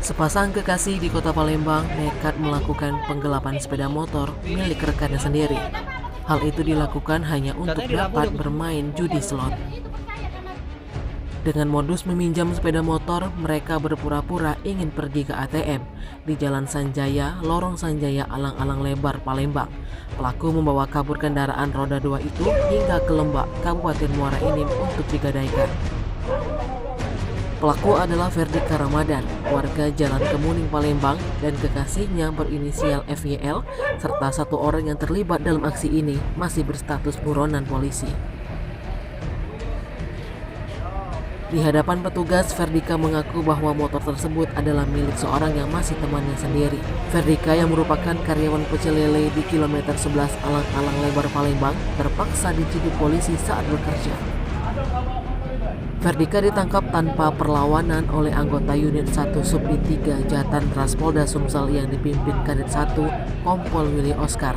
Sepasang kekasih di kota Palembang nekat melakukan penggelapan sepeda motor milik rekannya sendiri. Hal itu dilakukan hanya untuk dapat bermain judi slot. Dengan modus meminjam sepeda motor, mereka berpura-pura ingin pergi ke ATM di Jalan Sanjaya, Lorong Sanjaya, Alang-Alang Lebar, Palembang. Pelaku membawa kabur kendaraan roda 2 itu hingga ke Lembak, Kabupaten Muara Enim untuk digadaikan. Pelaku adalah Ferdika Ramadan, warga Jalan Kemuning, Palembang, dan kekasihnya berinisial FYL, serta satu orang yang terlibat dalam aksi ini masih berstatus buronan polisi. Di hadapan petugas, Ferdika mengaku bahwa motor tersebut adalah milik seorang yang masih temannya sendiri. Ferdika yang merupakan karyawan pecel lele di kilometer 11 Alang-Alang Lebar, Palembang, terpaksa diciduk polisi saat bekerja. Ferdika ditangkap tanpa perlawanan oleh anggota unit 1 Subdit 3 Jatan Ras Polda Sumsel yang dipimpin Kadit 1 Kompol Willy Oscar,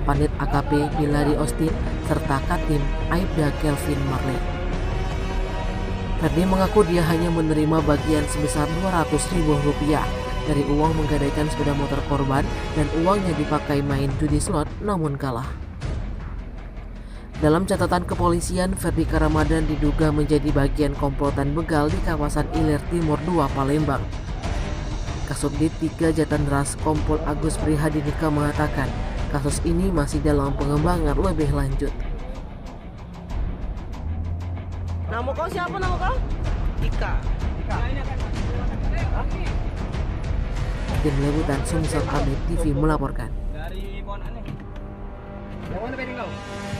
Panit AKP Bilari Ostin, serta Katim Aibda Kelvin Marley. Ferdi mengaku dia hanya menerima bagian sebesar Rp200.000 dari uang menggadaikan sepeda motor korban dan uangnya dipakai main judi slot namun kalah. Dalam catatan kepolisian, Ferdika Ramadan diduga menjadi bagian komplotan begal di kawasan Ilir Timur 2 Palembang. Kasubdit 3 Jatan Ras Kompol Agus Prihadinika mengatakan kasus ini masih dalam pengembangan lebih lanjut. Nama kau siapa nama kau? Ika. Tim Liputan Sumsel Update TV melaporkan. Dari Pohon Aneh. Yang mana kau?